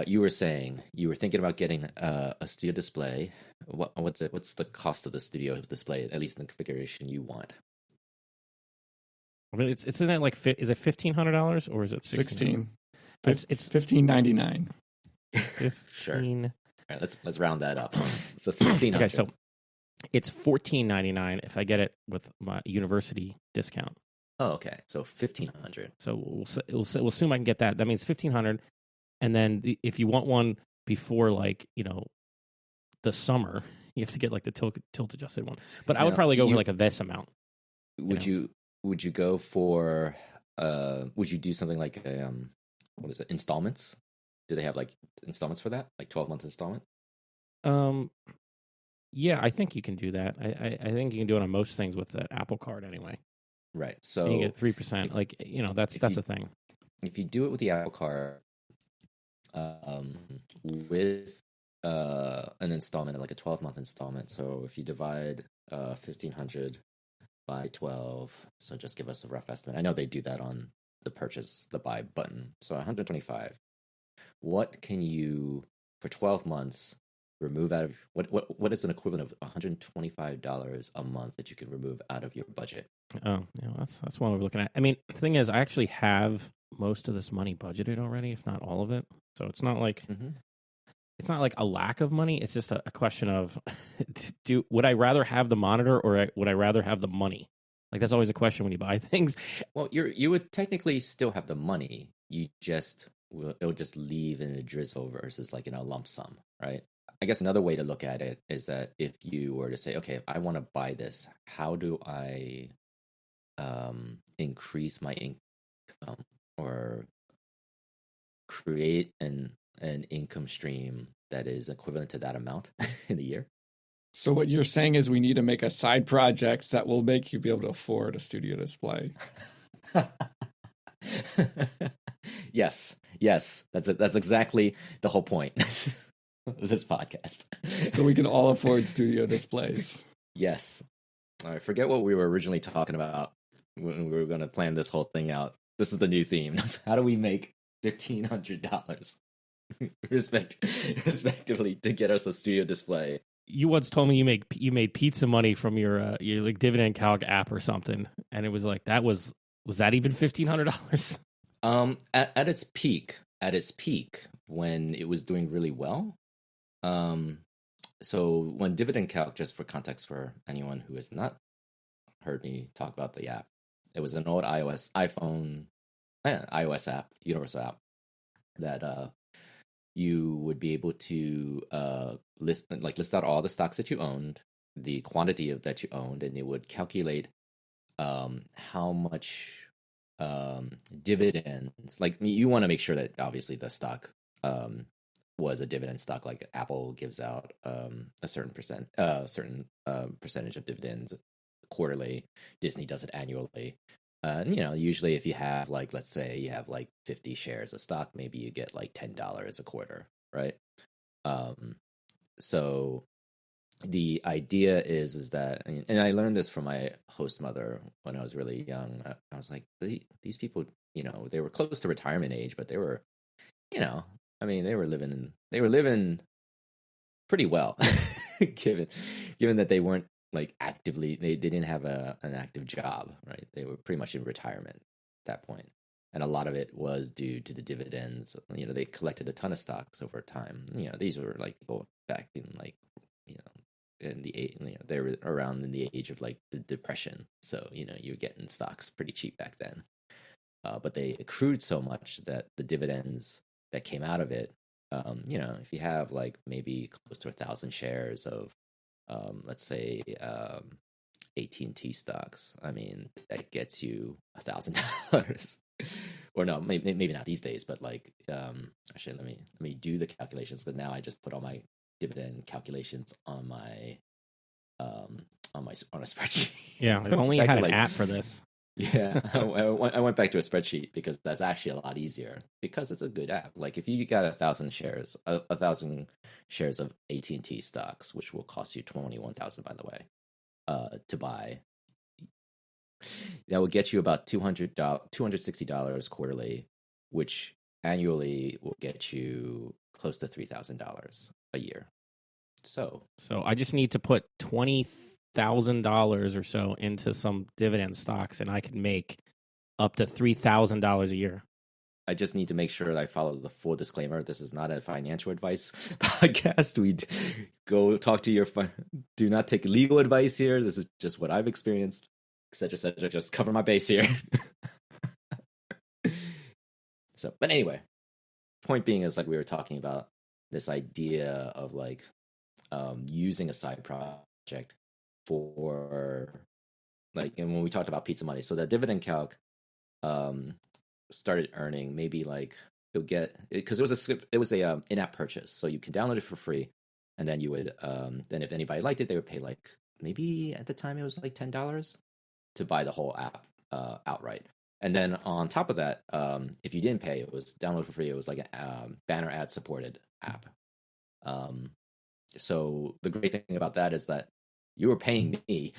You were saying you were thinking about getting a studio display. What's it? What's the cost of the studio display, at least in the configuration you want? I mean, it's in it like is it $1,500 or is it 16? It's $15.99. 15. Sure. All right, let's round that up. So 1600. Okay, so it's $14.99 if I get it with my university discount. Oh, okay. So 1500. So we'll assume I can get that. That means 1500. And then if you want one before, like, the summer, you have to get like the tilt adjusted one. But I would probably go for like a this amount. Would you go for would you do something like what is it, installments? Do they have like installments for that, like 12-month installment? Yeah, I think you can do that. I think you can do it on most things with the Apple Card anyway. Right. So and you get 3%. Like, that's a thing. If you do it with the Apple Card, with an installment, like a 12-month installment. So if you divide 1500 by 12, so just give us a rough estimate. I know they do that on the buy button. So 125. What can you, for 12 months, remove out of what is an equivalent of $125 a month that you can remove out of your budget? Oh, yeah, that's one we're looking at. I mean, the thing is, I actually have most of this money budgeted already, if not all of it. So it's not like it's not like a lack of money. It's just a question of would I rather have the monitor or would I rather have the money? Like, that's always a question when you buy things. Well, you would technically still have the money. You just it'll just leave in a drizzle versus like in a lump sum, right? I guess another way to look at it is that if you were to say, okay, if I want to buy this, how do I increase my income or create an income stream that is equivalent to that amount in a year? So what you're saying is we need to make a side project that will make you be able to afford a studio display. Yes. That's exactly the whole point of this podcast. So we can all afford studio displays. Yes. All right, forget what we were originally talking about when we were going to plan this whole thing out. This is the new theme. How do we make $1,500 respectively to get us a studio display? You once told me you made pizza money from your like Dividend Calc app or something, and it was like was that even $1,500? At its peak when it was doing really well. So when Dividend Calc, just for context for anyone who has not heard me talk about the app, it was an old iOS app, universal app that you would be able to list out all the stocks that you owned, the quantity of that you owned, and it would calculate how much dividends. Like, you want to make sure that obviously the stock was a dividend stock. Like Apple gives out a certain percentage of dividends quarterly. Disney does it annually. Usually if you have let's say you have 50 shares of stock, maybe you get $10 a quarter, right? So the idea is that, and I learned this from my host mother when I was really young. I was like, these people, they were close to retirement age, but they were, they were living pretty well, given that they weren't actively, they didn't have an active job, right? They were pretty much in retirement at that point. And a lot of it was due to the dividends. They collected a ton of stocks over time. These were people back in in the they were around in the age of the Depression. So, you were getting stocks pretty cheap back then. But they accrued so much that the dividends that came out of it, if you have maybe close to 1,000 shares of let's say AT&T stocks, that gets you $1,000. Or no, maybe not these days, but actually let me do the calculations, because now I just put all my dividend calculations on a spreadsheet. Yeah, if only you had an app for this. Yeah, I went back to a spreadsheet because that's actually a lot easier, because it's a good app. If you got 1,000 shares, 1,000 shares of AT&T stocks, which will cost you $21,000, by the way, to buy, that will get you about $260 quarterly, which annually will get you close to $3,000 a year. So I just need to put $20,000 or so into some dividend stocks, and I can make up to $3,000 a year. I just need to make sure that I follow the full disclaimer. This is not a financial advice podcast. We go talk to your. Do not take legal advice here. This is just what I've experienced, etc., etc. Just cover my base here. So, but anyway, point being is like we were talking about this idea of like using a side project for like, and when we talked about pizza money, so the dividend calc started earning maybe like it would get, because it was a in-app purchase, so you can download it for free, and then you would then if anybody liked it, they would pay like maybe at the time it was like $10 to buy the whole app outright. And then on top of that, if you didn't pay, it was download for free. It was like a banner ad supported app. So the great thing about that is that you were paying me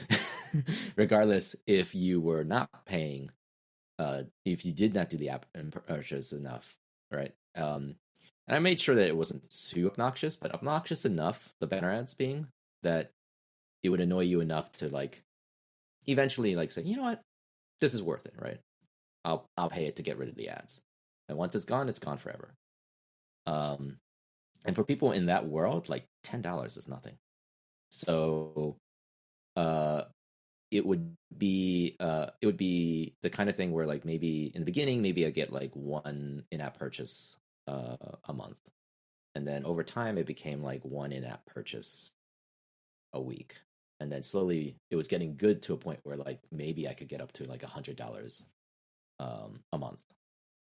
regardless if you were not paying, if you did not do the app purchase enough, right? And I made sure that it wasn't too obnoxious, but obnoxious enough, the banner ads being, that it would annoy you enough to like eventually like say, you know what, this is worth it, right? I'll pay it to get rid of the ads. And once it's gone forever. And for people in that world, like $10 is nothing. So it would be the kind of thing where like maybe in the beginning, maybe I get like one in-app purchase a month. And then over time it became like one in-app purchase a week. And then slowly it was getting good to a point where like maybe I could get up to like $100 a month.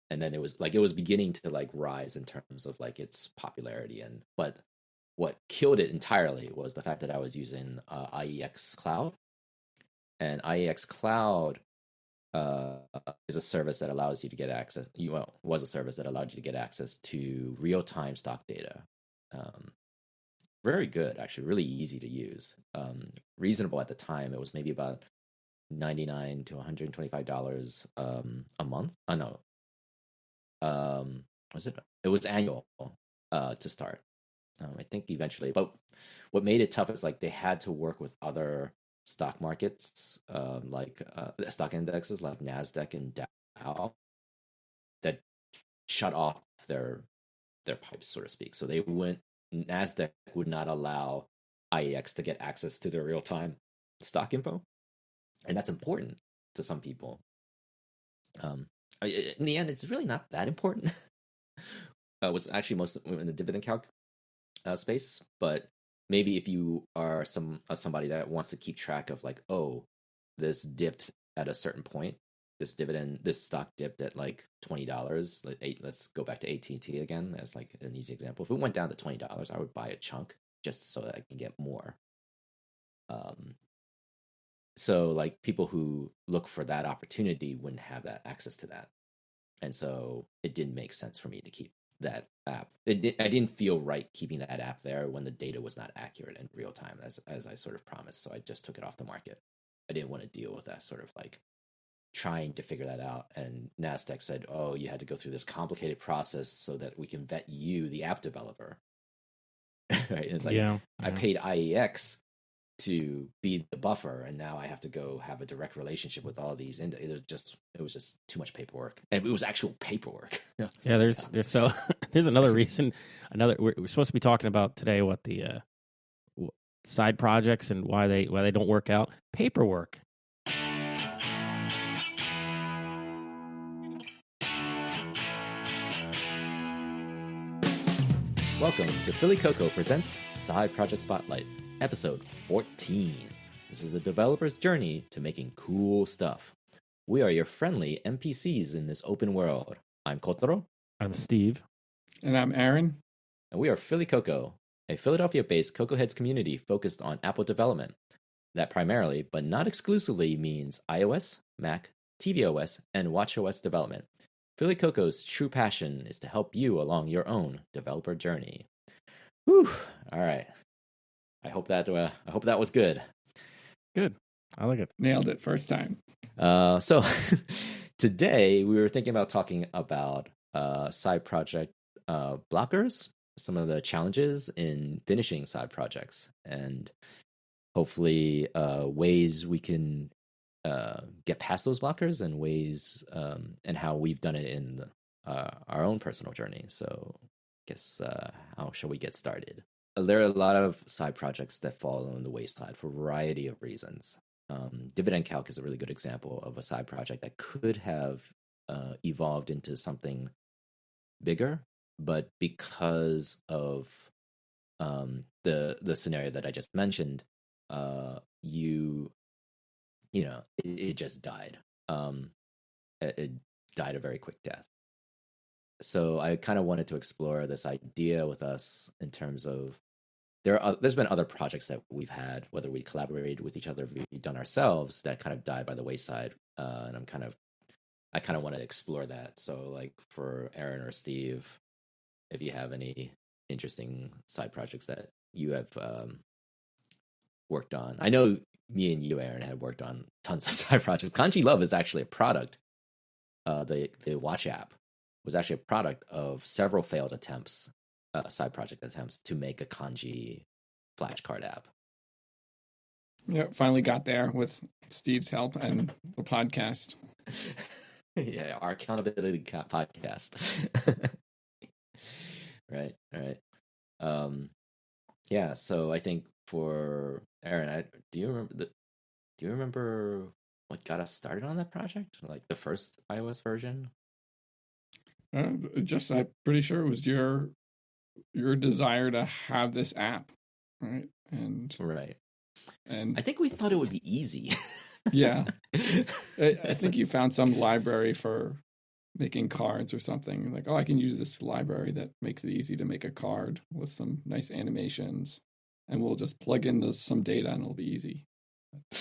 And then it was beginning to like rise in terms of like its popularity. But what killed it entirely was the fact that I was using IEX Cloud. And IEX Cloud is a service that allows you to get access. Was a service that allowed you to get access to real-time stock data. Very good, actually, really easy to use. Reasonable at the time. It was maybe about $99 to $125 a month. Oh no, was it? It was annual to start. I think eventually, but what made it tough is like they had to work with other stock markets, like stock indexes like Nasdaq and Dow, that shut off their pipes, so to speak. So Nasdaq would not allow IEX to get access to their real time stock info, and that's important to some people. In the end, it's really not that important. Was actually most in the dividend calc space, but maybe if you are somebody that wants to keep track of like, oh, this dipped at a certain point, this stock dipped at like $20. Let's go back to AT&T again as like an easy example. If it went down to $20, I would buy a chunk just so that I can get more. So like people who look for that opportunity wouldn't have that access to that, and so it didn't make sense for me to keep that app. I didn't feel right keeping that app there when the data was not accurate in real time as I sort of promised. So I just took it off the market. I didn't want to deal with that sort of like trying to figure that out. And Nasdaq said, oh, you had to go through this complicated process so that we can vet you, the app developer. Right? And it's like, yeah. I paid IEX to be the buffer, and now I have to go have a direct relationship with all these. And it was just too much paperwork, and it was actual paperwork. Yeah, there's another reason. We're supposed to be talking about today what the side projects and why they don't work out. Paperwork. Welcome to Philly Cocoa presents Side Project Spotlight, episode 14. This is a developer's journey to making cool stuff. We are your friendly NPCs in this open world. I'm Kotaro. I'm Steve. And I'm Aaron. And we are Philly Cocoa, a Philadelphia-based Cocoa Heads community focused on Apple development. That primarily, but not exclusively, means iOS, Mac, tvOS, and watchOS development. Philly Cocoa's true passion is to help you along your own developer journey. Whew! All right. I hope that was good. Good. I like it. Nailed it first time. So today we were thinking about talking about side project blockers, some of the challenges in finishing side projects, and hopefully ways we can get past those blockers, and ways and how we've done it in our own personal journey. So I guess how shall we get started? There are a lot of side projects that fall on the wayside for a variety of reasons. Dividend Calc is a really good example of a side project that could have evolved into something bigger, but because of the scenario that I just mentioned, it just died. It died a very quick death. So I kind of wanted to explore this idea with us in terms of there's been other projects that we've had, whether we collaborated with each other, we've done ourselves, that kind of died by the wayside, and I kind of want to explore that. So like for Aaron or Steve, if you have any interesting side projects that you have worked on. I know me and you, Aaron, had worked on tons of side projects. KanjiLove is actually a product. The watch app was actually a product of several failed attempts, side project attempts to make a kanji flashcard app. Yeah, finally got there with Steve's help and the podcast. Yeah, our accountability podcast. Right. Yeah, so I think for Aaron, do you remember what got us started on that project? Like the first iOS version? I'm pretty sure it was your desire to have this app, right? And I think we thought it would be easy. Yeah, I think you found some library for making cards or something. Like, oh, I can use this library that makes it easy to make a card with some nice animations, and we'll just plug in some data and it'll be easy. I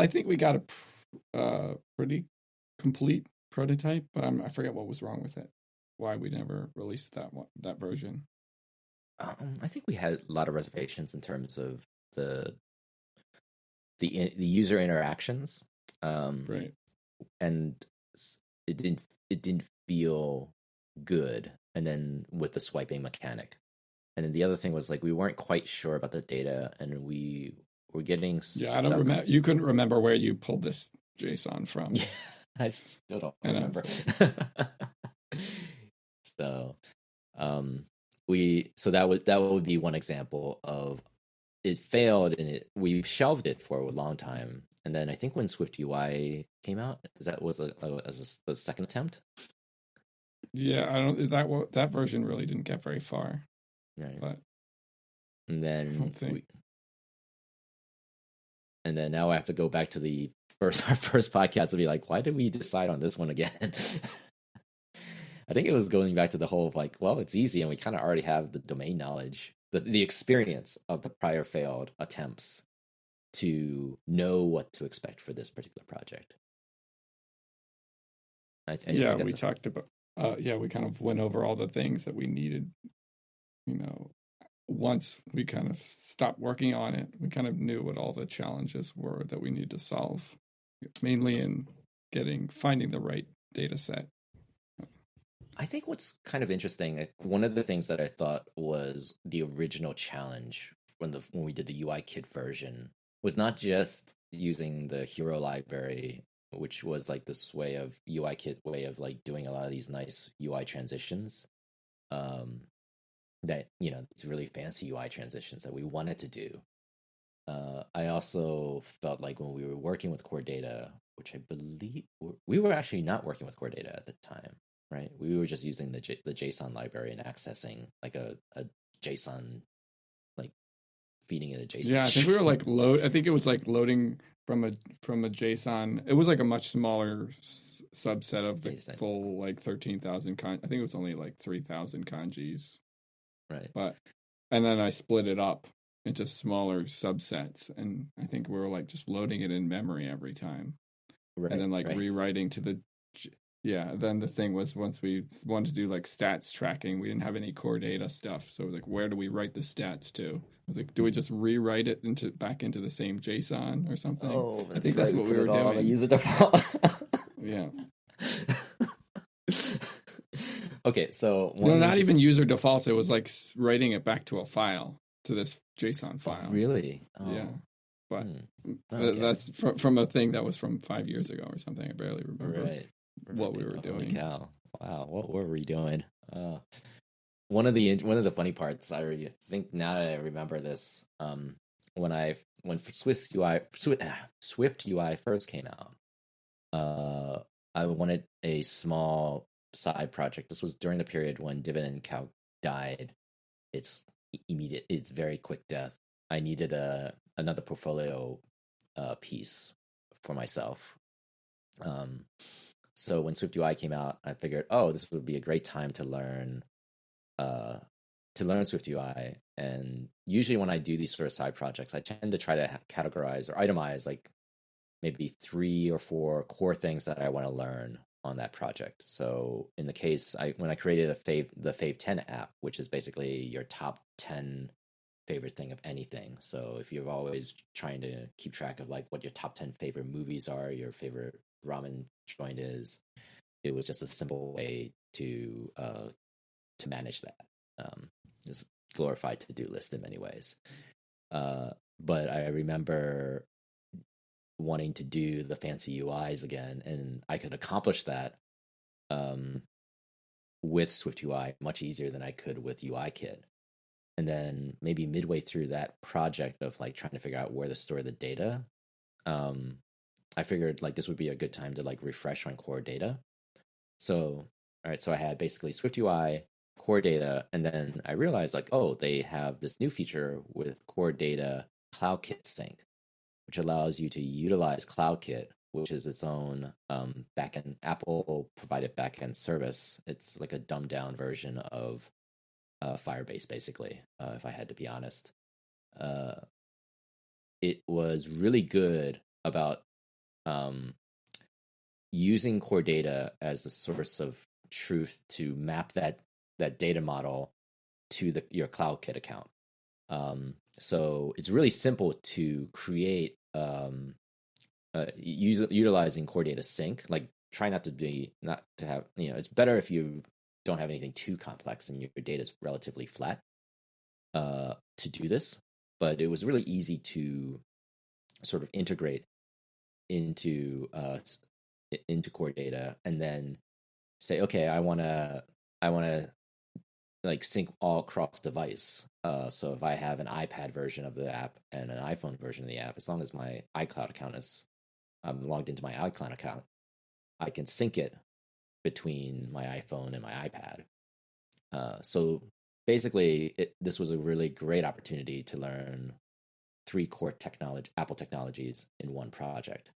think we got a pretty complete prototype, but I forget what was wrong with it. Why we never released that version. I think we had a lot of reservations in terms of the user interactions, right? And it didn't feel good. And then with the swiping mechanic, and then the other thing was like we weren't quite sure about the data, and we were getting stuck. I don't remember. You couldn't remember where you pulled this JSON from. Yeah, I still don't remember. So, that would be one example of it failed, and we shelved it for a long time. And then I think when SwiftUI came out, that was a second attempt. Yeah, that version really didn't get very far. Right. But and then and then now I have to go back to our first podcast to be like, why did we decide on this one again? I think it was going back to the whole of like, well, it's easy, and we kind of already have the domain knowledge, the experience of the prior failed attempts to know what to expect for this particular project. We talked about. We kind of went over all the things that we needed. Once we kind of stopped working on it, we kind of knew what all the challenges were that we need to solve, mainly in finding the right data set. I think what's kind of interesting, one of the things that I thought was the original challenge when we did the UI kit version was not just using the hero library, which was like this UI kit way of like doing a lot of these nice UI transitions, that, it's really fancy UI transitions that we wanted to do. I also felt like when we were working with CoreData, which I believe we were actually not working with CoreData at the time, right? We were just using the JSON library and accessing like a JSON, like feeding it a JSON. Yeah, I think we were like I think it was like loading from a JSON. It was like a much smaller subset of the full like 13,000 I think it was only like 3,000 kanjis. Right. And then I split it up into smaller subsets, and I think we were like just loading it in memory every time. Right. And then like rewriting to the. Yeah, then the thing was once we wanted to do like stats tracking, we didn't have any core data stuff. So like, where do we write the stats to? I was like, do we just rewrite it back into the same JSON or something? Oh, I think that's what we were doing. Use it default. Yeah. Okay, so no, not even user defaults. It was like writing it back to a file, to this JSON file. Oh, really? Oh. Yeah, but okay. that's from a thing that was from 5 years ago or something. I barely remember what we were doing. Holy cow! Wow, what were we doing? One of the funny parts, I think now that I remember this, when SwiftUI first came out, I wanted a small side project. This was during the period when Dividend and Calc died. It's immediate. It's very quick death. I needed another portfolio piece for myself. So when SwiftUI came out, I figured, oh, this would be a great time to learn SwiftUI. And usually when I do these sort of side projects, I tend to try to categorize or itemize like maybe 3 or 4 core things that I want to learn on that project. So in the case, when I created the Fave 10 app, which is basically your top 10 favorite thing of anything. So if you're always trying to keep track of like what your top 10 favorite movies are, your favorite ramen joint is, it was just a simple way to manage that. Just glorified to-do list in many ways. But I remember wanting to do the fancy UIs again, and I could accomplish that with SwiftUI much easier than I could with UIKit. And then maybe midway through that project of like trying to figure out where to store the data, I figured like this would be a good time to like refresh on CoreData. So, all right, so I had basically SwiftUI, CoreData, and then I realized like, oh, they have this new feature with CoreData CloudKit sync, which allows you to utilize CloudKit, which is its own backend, Apple provided backend service. It's like a dumbed down version of Firebase, basically, if I had to be honest. It was really good about using CoreData as the source of truth to map that data model to your CloudKit account. So it's really simple to create utilizing CoreData sync. Like, try not to have, it's better if you don't have anything too complex and your data is relatively flat to do this. But it was really easy to sort of integrate into CoreData and then say, okay, I want to like sync all across device. So if I have an iPad version of the app and an iPhone version of the app, as long as my iCloud account I'm logged into my iCloud account, I can sync it between my iPhone and my iPad. So basically, this was a really great opportunity to learn 3 core Apple technologies in one project.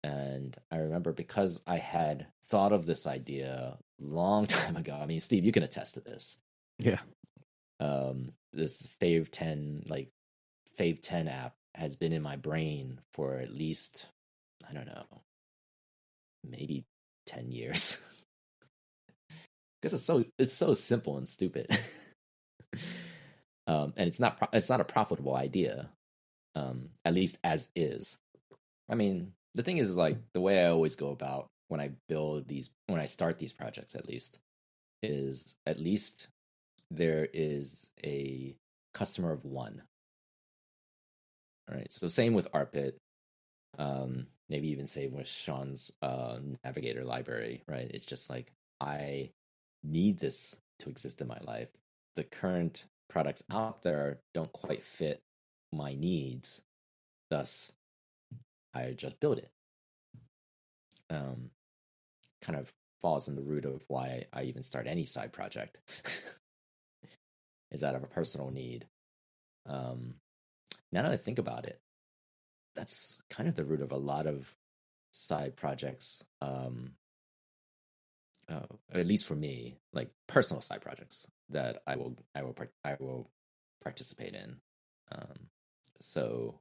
And I remember, because I had thought of this idea a long time ago. I mean, Steve, you can attest to this. Yeah. This Fave 10 app has been in my brain for at least, I don't know, maybe 10 years. Because it's so simple and stupid. And it's not a profitable idea. At least as is. I mean, the thing is like the way I always go about when I start these projects, at least there is a customer of one. All right. So same with Arpit. Maybe even same with Sean's Navigator library, right? It's just like, I need this to exist in my life. The current products out there don't quite fit my needs. Thus, I just build it. Kind of falls in the root of why I even start any side project. Is out of a personal need. Now that I think about it, that's kind of the root of a lot of side projects. At least for me, like personal side projects that I will participate in. So,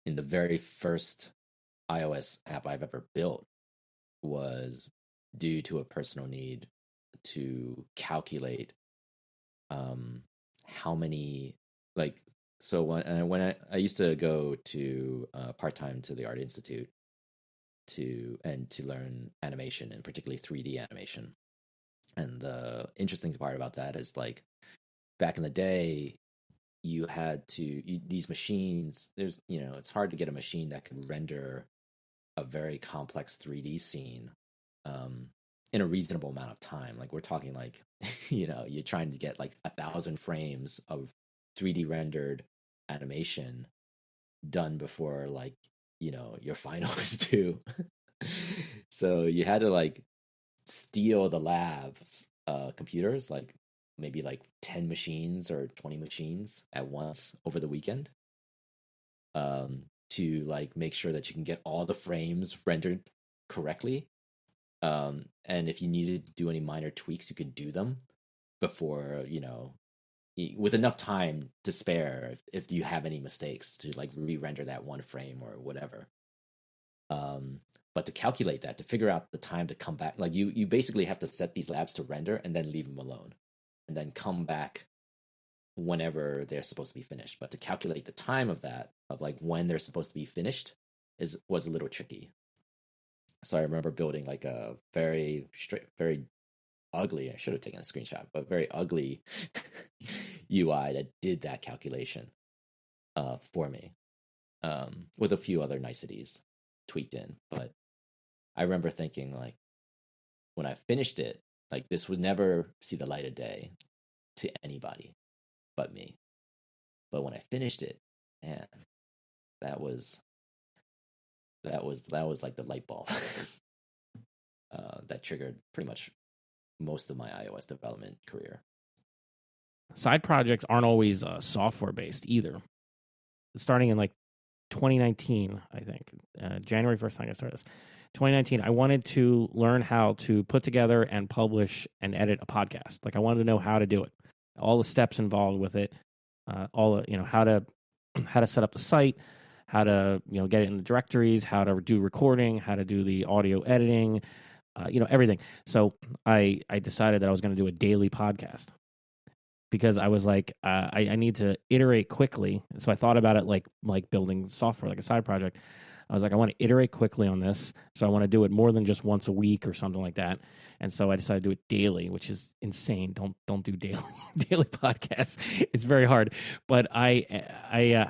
in the very first iOS app I've ever built was due to a personal need to calculate how many, like, so when I used to go to part-time to the Art Institute to learn animation, and particularly 3D animation. And the interesting part about that is like back in the day, you had to these machines. There's it's hard to get a machine that could render a very complex 3D scene in a reasonable amount of time. Like we're talking like you're trying to get like 1,000 frames of 3D rendered animation done before like your final is due. So you had to like steal the lab's computers, like maybe like 10 machines or 20 machines at once over the weekend, to like make sure that you can get all the frames rendered correctly. And if you needed to do any minor tweaks, you could do them before, with enough time to spare if you have any mistakes to like re-render that one frame or whatever. But to calculate that, to figure out the time to come back, like you basically have to set these labs to render and then leave them alone and then come back whenever they're supposed to be finished. But to calculate the time of that, of like when they're supposed to be finished, was a little tricky. So I remember building like a very ugly, I should have taken a screenshot, but very ugly UI that did that calculation for me, with a few other niceties tweaked in. But I remember thinking like, when I finished it, like this would never see the light of day to anybody but me. But when I finished it, man, that was like the light bulb that triggered pretty much most of my iOS development career. Side projects aren't always software based either. Starting in like 2019, I think, January 1st, I think I started this. 2019, I wanted to learn how to put together and publish and edit a podcast. Like I wanted to know how to do it, all the steps involved with it, how to set up the site, how to get it in the directories, how to do recording, how to do the audio editing, everything. So I decided that I was going to do a daily podcast because I was like, I need to iterate quickly. So I thought about it like building software, like a side project. I was like, I want to iterate quickly on this. So I want to do it more than just once a week or something like that. And so I decided to do it daily, which is insane. Don't do daily podcasts. It's very hard. But I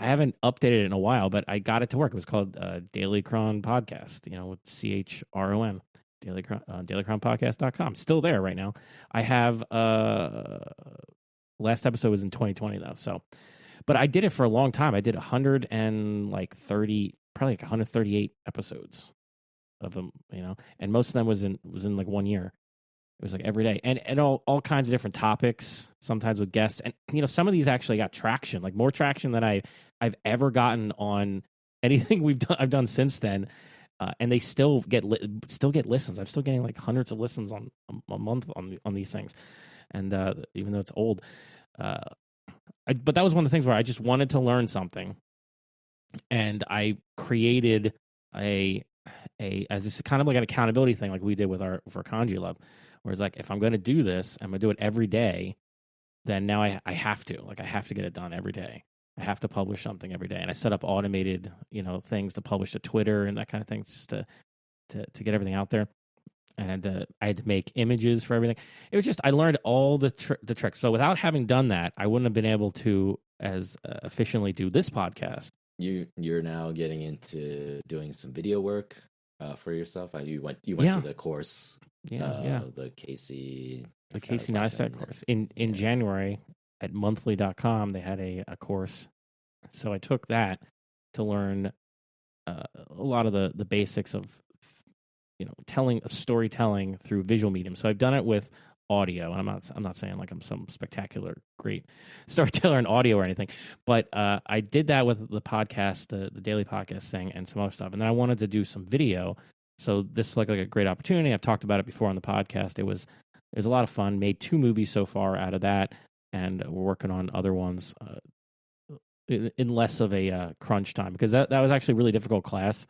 haven't updated it in a while, but I got it to work. It was called Daily Chron Podcast, with CHRON, dailychronpodcast.com. Still there right now. I have last episode was in 2020 though. So, but I did it for a long time. I did 138 episodes of them, and most of them was in like 1 year. It was like every day, and all kinds of different topics, sometimes with guests, and some of these actually got traction, like more traction than I've ever gotten on anything I've done since then, and they still get listens. I'm still getting like hundreds of listens on a month on these things, and even though it's old, but that was one of the things where I just wanted to learn something. And I created as this kind of like an accountability thing, like we did for KanjiLove, where it's like, if I'm going to do this, I'm going to do it every day. Then now I have to get it done every day. I have to publish something every day, and I set up automated things to publish to Twitter and that kind of thing, just to get everything out there. And I had to make images for everything. It was just I learned all the tricks. So without having done that, I wouldn't have been able to as efficiently do this podcast. You're now getting into doing some video work for yourself. You went to the course, the Casey Neistat course in January at monthly.com. They had a course, so I took that to learn a lot of the basics of storytelling through visual medium. So I've done it with audio, and I'm not saying like I'm some spectacular great storyteller in audio or anything, but I did that with the podcast, the daily podcast thing, and some other stuff. And then I wanted to do some video, so this is like a great opportunity. I've talked about it before on the podcast. It was a lot of fun. Made 2 movies so far out of that, and we're working on other ones in less of a crunch time, because that was actually a really difficult class,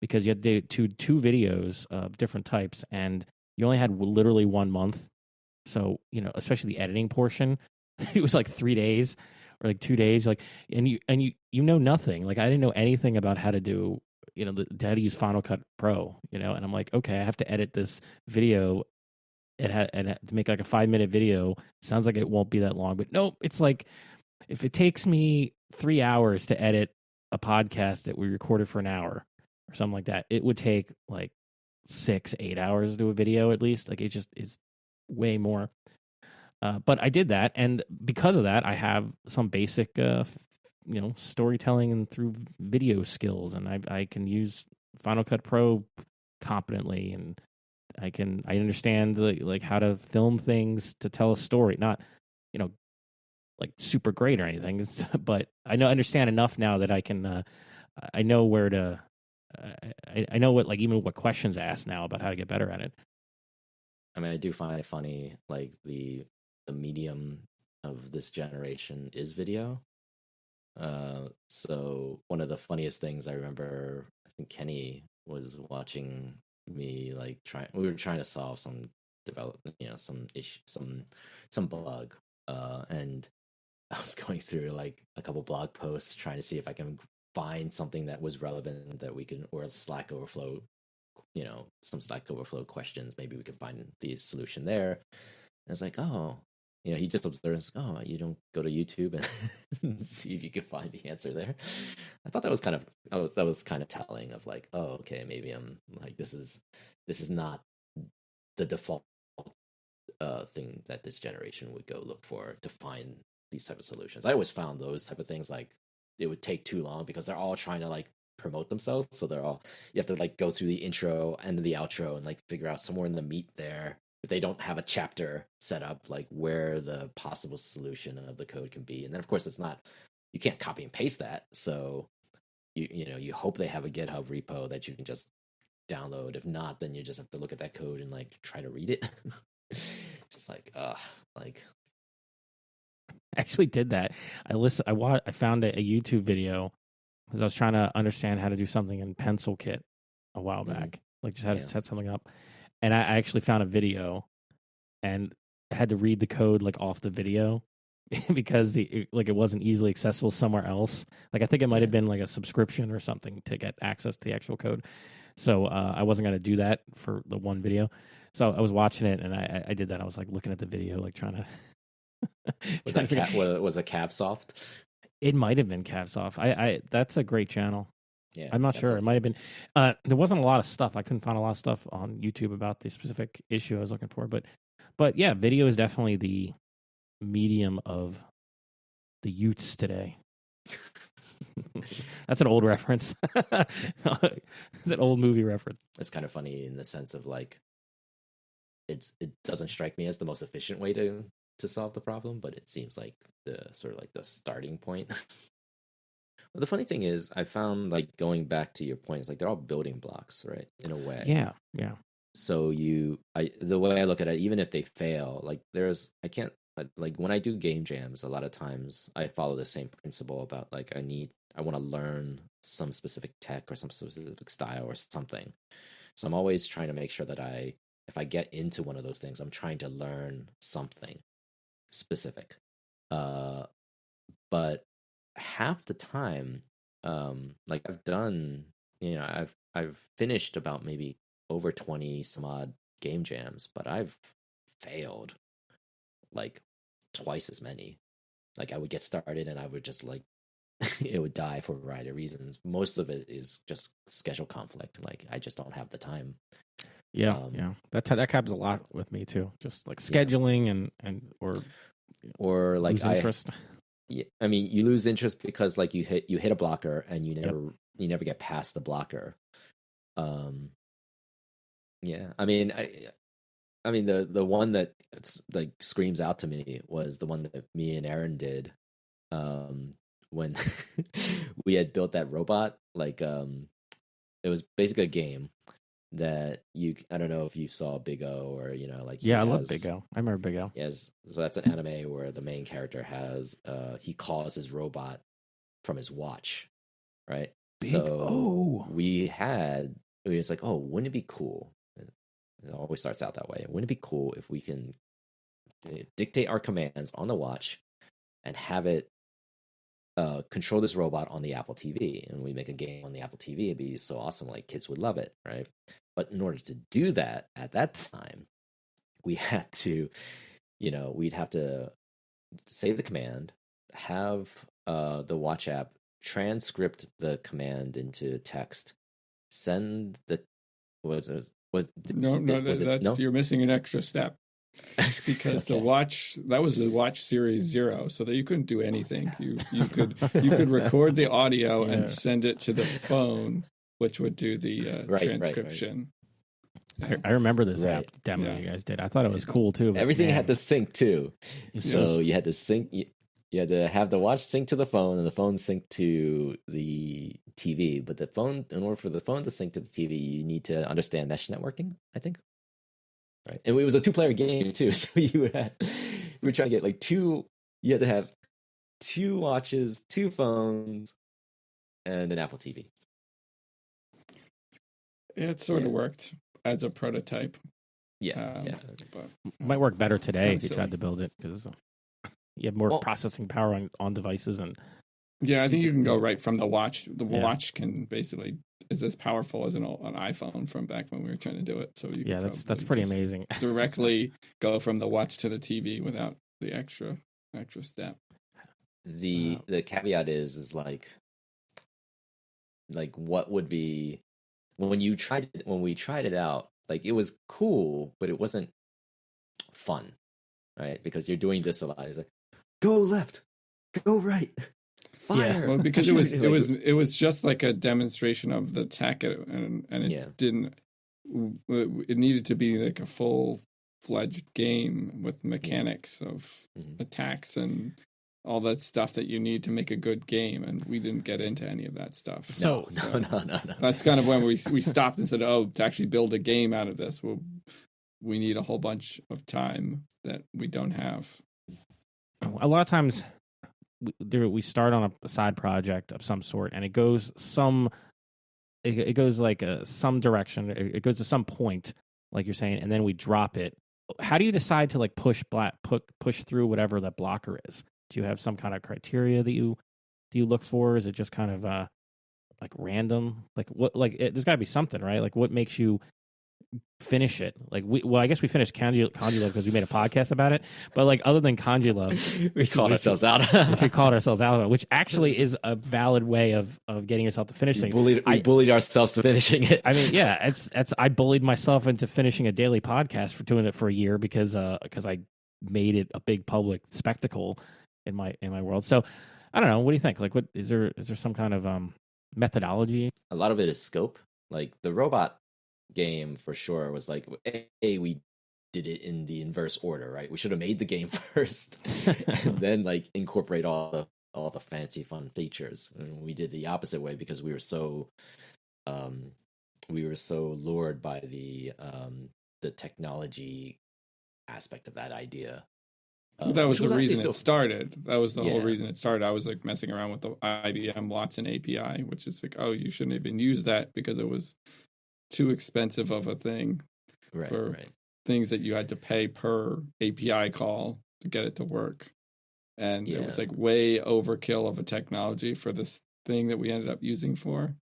because you had to do two videos of different types, and you only had literally 1 month. So, especially the editing portion, it was like 3 days or like 2 days. Like, and you know nothing. Like, I didn't know anything about how to do, how to use Final Cut Pro, and I'm like, okay, I have to edit this video to make like a 5-minute video sounds like it won't be that long, but nope, it's like if it takes me 3 hours to edit a podcast that we recorded for an hour or something like that, it would take like 6-8 hours to do a video at least. Like it just is way more. But I did that, and because of that, I have some basic, storytelling and through video skills, and I can use Final Cut Pro competently, and I understand like how to film things to tell a story. Not, like super great or anything, but understand enough now that I can. I know where to. I know what questions to ask now about how to get better at it. I mean, I do find it funny, like the medium of this generation is video. So one of the funniest things I remember, I think Kenny was watching me, like we were trying to solve some some issue, some bug, and I was going through like a couple blog posts trying to see if I can find something that was relevant that we can, or Slack Overflow, some Stack Overflow questions. Maybe we could find the solution there. And it's like, oh, he just observes, oh, you don't go to YouTube and see if you can find the answer there. I thought that was kind of telling of like, oh, okay, maybe I'm like, this is not the default thing that this generation would go look for to find these type of solutions. I always found those type of things like it would take too long because they're all trying to like promote themselves, so you have to like go through the intro and the outro and like figure out somewhere in the meat there, if they don't have a chapter set up, like where the possible solution of the code can be. And then of course you can't copy and paste that, so you hope they have a GitHub repo that you can just download. If not, then you just have to look at that code and like try to read it. Just like like I actually did that. I found a YouTube video because I was trying to understand how to do something in PencilKit a while back, like just how to set something up. And I actually found a video, and I had to read the code like off the video because it wasn't easily accessible somewhere else. Like I think it might have been like a subscription or something to get access to the actual code. So I wasn't going to do that for the one video. So I was watching it, and I did that. I was like looking at the video, like trying to. Was it CavSoft? It might have been CavSoft. I that's a great channel. Yeah, I'm not sure. It might have been. There wasn't a lot of stuff. I couldn't find a lot of stuff on YouTube about the specific issue I was looking for. But yeah, video is definitely the medium of the youths today. That's an old reference. It's an old movie reference. It's kind of funny in the sense of like, it doesn't strike me as the most efficient way to solve the problem, but it seems like the sort of like the starting point. Well, the funny thing is, I found, like, going back to your point, it's like they're all building blocks, right? In a way. Yeah. So the way I look at it, even if they fail, like like when I do game jams, a lot of times I follow the same principle about like I want to learn some specific tech or some specific style or something. So I'm always trying to make sure that if I get into one of those things, I'm trying to learn something specific. But half the time, like I've done, I've finished about maybe over 20 some odd game jams, but I've failed like twice as many. Like I would get started and I would just like it would die for a variety of reasons. Most of it is just schedule conflict. Like I just don't have the time. Yeah. That happens a lot with me too. Just like scheduling or like interest. I mean, you lose interest because like you hit a blocker and you never get past the blocker. Yeah. I mean, the one that like screams out to me was the one that me and Aaron did when we had built that robot. Like it was basically a game that I don't know if you saw Big O or like I love Big O. I remember Big O. Yes, so that's an anime where the main character has he calls his robot from his watch, right? Big O. We was like, oh, wouldn't it be cool? It always starts out that way. Wouldn't it be cool if we can dictate our commands on the watch and have it control this robot on the Apple TV, and we make a game on the Apple TV? It'd be so awesome, like kids would love it, right? But in order to do that at that time, we had to, we'd have to save the command, have the watch app transcript the command into text, send the you're missing an extra step. Because okay. that was the watch series 0, so that you couldn't do anything. You could record the audio and send it to the phone, which would do the transcription. Right. I remember this app demo you guys did. I thought it was cool too. Everything had to sync too, so you had to sync. You had to have the watch sync to the phone, and the phone sync to the TV. But the phone, in order for the phone to sync to the TV, you need to understand mesh networking, I think. Right, and it was a 2-player game too, so you were trying to get like two. You had to have 2 watches, 2 phones, and an Apple TV. It sort of worked as a prototype. But might work better today if you tried to build it, because you have more processing power on devices. And I think you can go right from the watch. The watch can basically is as powerful as an iPhone from back when we were trying to do it. So that's pretty amazing. Directly go from the watch to the TV without the extra step. The caveat is like what would be when we tried it out, like it was cool, but it wasn't fun, right? Because you're doing this a lot. It's like, go left, go right, fire. Yeah, well, because it was just like a demonstration of the tech, and it didn't. It needed to be like a full-fledged game with mechanics of attacks and all that stuff that you need to make a good game, and we didn't get into any of that stuff. No. That's kind of when we stopped and said, to actually build a game out of this, we need a whole bunch of time that we don't have. A lot of times we start on a side project of some sort, and it goes some direction. It goes to some point, like you're saying, and then we drop it. How do you decide to like push through whatever that blocker is? Do you have some kind of criteria that you look for? Is it just kind of like random? Like what? There's got to be something, right? Like what makes you finish it? Like I guess we finished KanjiLove because we made a podcast about it. But like other than KanjiLove, we called ourselves out. We called ourselves out, which actually is a valid way of getting yourself to finish things. We bullied ourselves to finishing it. I mean, it's I bullied myself into finishing a daily podcast for doing it for a year because I made it a big public spectacle in my world. So I don't know. What do you think? Like, what is there some kind of methodology? A lot of it is scope. Like the robot game for sure was like, we did it in the inverse order, right? We should have made the game first and then like incorporate all the fancy fun features. And we did the opposite way because we were so lured by the technology aspect of that idea. That was the reason it started. That was the whole reason it started. I was like messing around with the IBM Watson API, which is like, you shouldn't even use that because it was too expensive of a thing for things that you had to pay per API call to get it to work. And it was like way overkill of a technology for this thing that we ended up using for.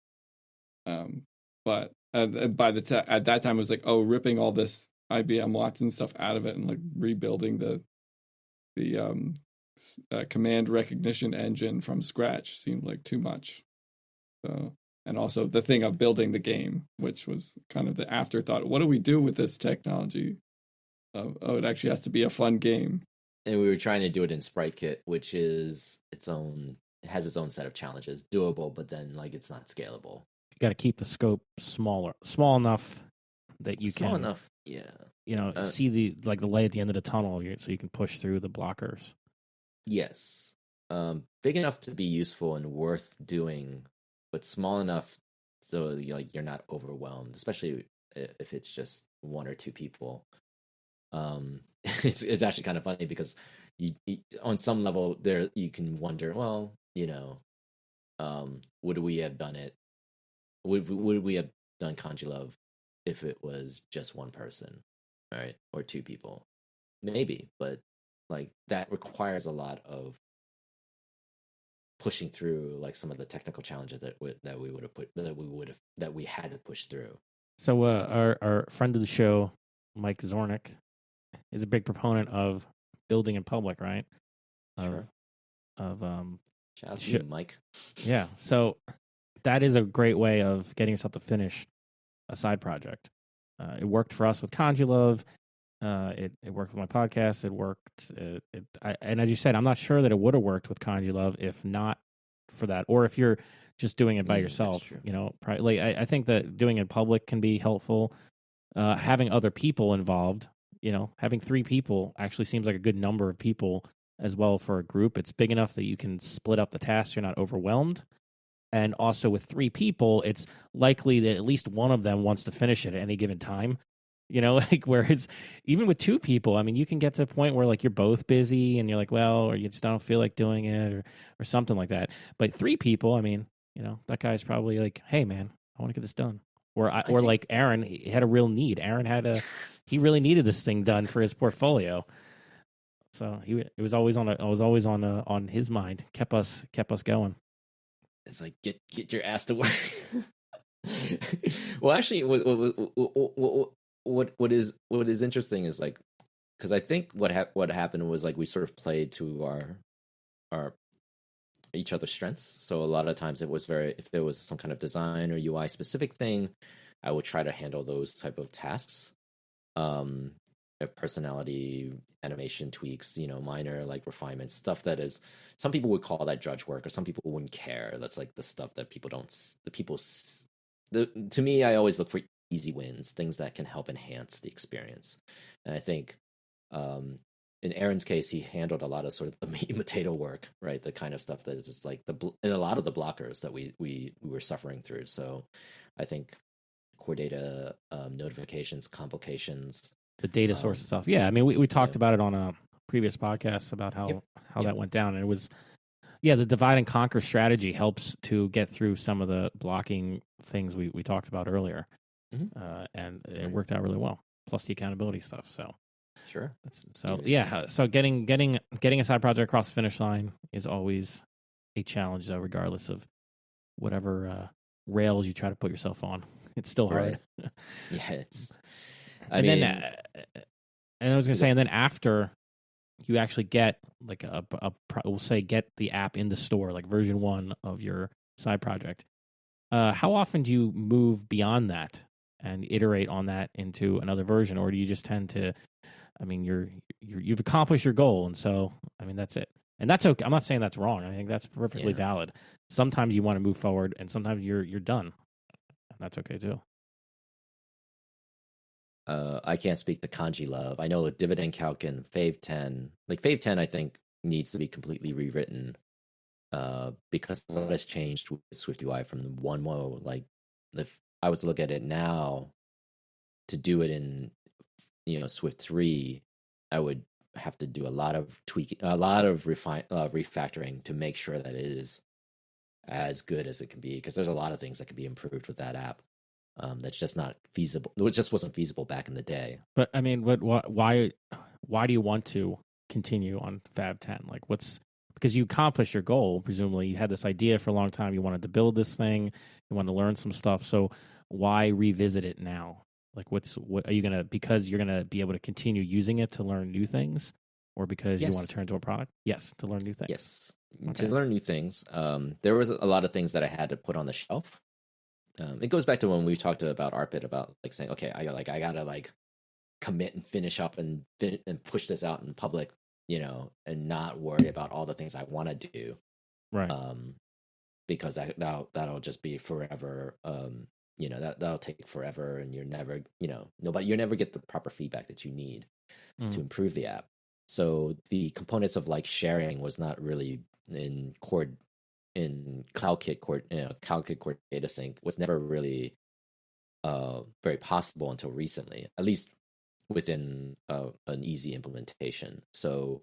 But at that time it was like, ripping all this IBM Watson stuff out of it and like rebuilding the command recognition engine from scratch seemed like too much. So, and also the thing of building the game, which was kind of the afterthought. What do we do with this technology? It actually has to be a fun game. And we were trying to do it in SpriteKit, which is it has its own set of challenges. Doable, but then like it's not scalable. You got to keep the scope small enough that you small can. enough, yeah. See the light at the end of the tunnel, so you can push through the blockers. Yes, big enough to be useful and worth doing, but small enough so you're not overwhelmed, especially if it's just 1 or 2 people. It's actually kind of funny because you on some level there you can wonder, well, would we have done it? Would we have done KanjiLove if it was just 1 person? Right, or 2 people, maybe, but like that requires a lot of pushing through like some of the technical challenges that we had to push through. So our friend of the show, Mike Zornick, is a big proponent of building in public, right? Sure. Shout out to you, Mike. Yeah. So that is a great way of getting yourself to finish a side project. It worked for us with KanjiLove. It worked with my podcast. It worked. And as you said, I'm not sure that it would have worked with KanjiLove if not for that, or if you're just doing it by yourself. You know, like I think that doing it in public can be helpful. Having other people involved, you know, having 3 people actually seems like a good number of people as well for a group. It's big enough that you can split up the tasks. You're not overwhelmed. And also with 3 people, it's likely that at least one of them wants to finish it at any given time. You know, like where it's even with 2 people, I mean, you can get to a point where like you're both busy and you're like, well, or you just don't feel like doing it or something like that. But 3 people, I mean, you know, that guy's probably like, hey, man, I want to get this done. Or like Aaron, he had a real need. Aaron he really needed this thing done for his portfolio. So it was always on his mind. Kept us going. It's like get your ass to work. Well, actually, what is interesting is like, because I think what happened was like we sort of played to our each other's strengths. So a lot of times if there was some kind of design or UI specific thing, I would try to handle those type of tasks. Personality, animation tweaks, you know, minor like refinements, stuff that is, some people would call that drudge work, or some people wouldn't care. That's like the stuff that to me, I always look for easy wins, things that can help enhance the experience. And I think in Aaron's case, he handled a lot of sort of the meat and potato work, right? The kind of stuff that is just like and a lot of the blockers that we were suffering through. So I think CoreData, notifications, complications, the data source stuff. Yeah, I mean, we talked about it on a previous podcast about how that went down, and it was the divide and conquer strategy helps to get through some of the blocking things we talked about earlier, and it worked out really well. Plus the accountability stuff. So sure. So getting a side project across the finish line is always a challenge, though, regardless of whatever rails you try to put yourself on. It's still hard. Right. Yeah, it's. And I was gonna say, and then after you actually get like we'll say get the app in the store, like version 1 of your side project. How often do you move beyond that and iterate on that into another version, or do you just tend to? I mean, you've accomplished your goal, and so I mean that's it, and that's okay. I'm not saying that's wrong. I think that's perfectly valid. Sometimes you want to move forward, and sometimes you're done, and that's okay too. I can't speak to KanjiLove. I know with Dividend, Calc, and Fave 10, like Fave 10, I think needs to be completely rewritten because a lot has changed with SwiftUI from the 1.0. Like, if I was to look at it now, to do it in Swift 3, I would have to do a lot of tweaking, a lot of refactoring to make sure that it is as good as it can be. Because there's a lot of things that could be improved with that app. That's just not feasible. It just wasn't feasible back in the day. But I mean, why do you want to continue on Fab 10? Like, because you accomplished your goal. Presumably, you had this idea for a long time. You wanted to build this thing. You wanted to learn some stuff. So why revisit it now? Like, what are you gonna? Because you're gonna be able to continue using it to learn new things, or because you want to turn into a product? Yes, to learn new things. Yes, to learn new things. There was a lot of things that I had to put on the shelf. It goes back to when we talked about ARPIT about like saying, okay, I gotta like commit and finish up and push this out in public, and not worry about all the things I want to do, right? Because that'll just be forever. That'll take forever, and you're never, you never get the proper feedback that you need to improve the app. So the components of like sharing was not really in CloudKit CoreData sync was never really very possible until recently, at least within an easy implementation. So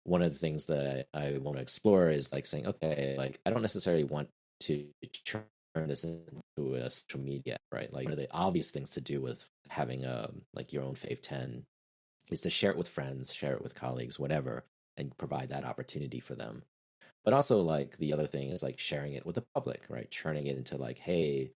one of the things that I want to explore is like saying, okay, like I don't necessarily want to turn this into a social media, right? Like one of the obvious things to do with having like your own Fave 10 is to share it with friends, share it with colleagues, whatever, and provide that opportunity for them. But also, like, the other thing is, like, sharing it with the public, right? Turning it into, like, hey,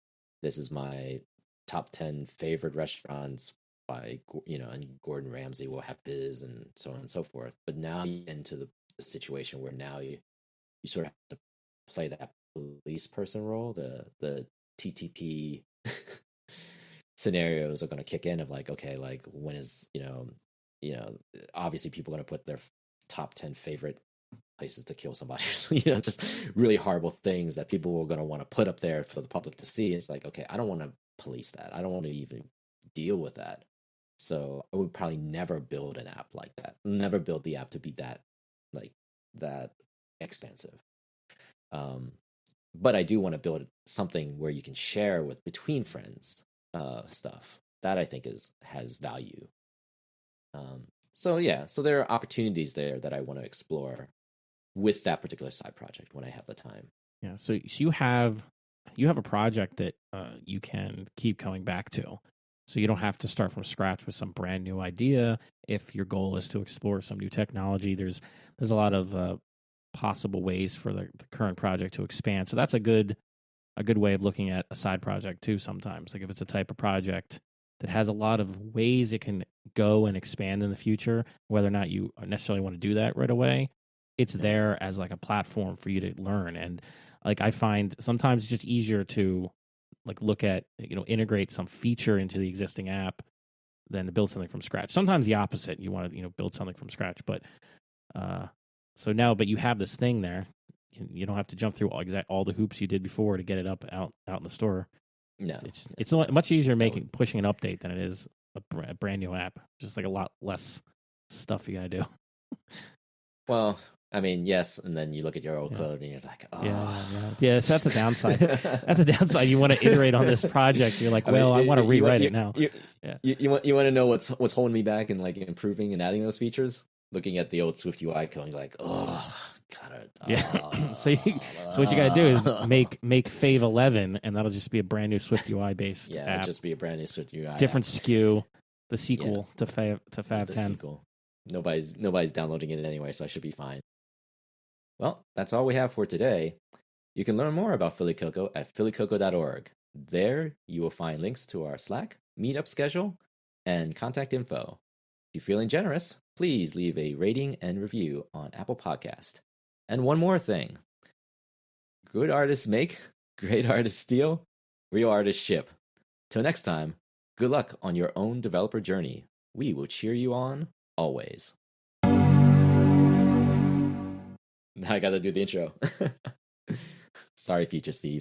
this is my top 10 favorite restaurants by, and Gordon Ramsay will have his, and so on and so forth. But now you get into the situation where now you sort of have to play that police person role. The TTP scenarios are going to kick in of like, okay, like when is, obviously people are going to put their top 10 favorite places to kill somebody. Just really horrible things that people are going to want to put up there for the public to see. It's like, okay, I don't want to police that. I don't want to even deal with that. So I would probably never build an app like that. Never build the app to be that expansive. But I do want to build something where you can share with between friends stuff that I think has value. So there are opportunities there that I want to explore with that particular side project when I have the time. Yeah. So you have a project that you can keep coming back to. So you don't have to start from scratch with some brand new idea. If your goal is to explore some new technology, there's a lot of possible ways for the current project to expand. So that's a good way of looking at a side project too. Sometimes, like if it's a type of project that has a lot of ways it can go and expand in the future, whether or not you necessarily want to do that right away, it's there as like a platform for you to learn. And like I find sometimes it's just easier to like look at, integrate some feature into the existing app than to build something from scratch. Sometimes the opposite, you want to, build something from scratch. But but you have this thing there. You don't have to jump through all the hoops you did before to get it out in the store. No, it's much easier pushing an update than it is a brand new app. Just like a lot less stuff you gotta do. Well, I mean, yes, and then you look at your old code and you're like, oh. Yeah. So that's a downside. That's a downside. You want to iterate on this project. You're like, I want to rewrite it now. You want to know what's holding me back and like improving and adding those features? Looking at the old SwiftUI code, you're like, oh. So what you got to do is make Fave 11, and that'll just be a brand new SwiftUI based app. It'll just be a brand new SwiftUI different app. SKU, the sequel to Fav 10. Sequel. Nobody's downloading it anyway, so I should be fine. Well, that's all we have for today. You can learn more about Philly Cocoa at phillycocoa.org. There you will find links to our Slack, meetup schedule, and contact info. If you're feeling generous, please leave a rating and review on Apple Podcast. And one more thing. Good artists make, great artists steal, real artists ship. Till next time, good luck on your own developer journey. We will cheer you on always. Now I gotta do the intro. Sorry, Future Steve.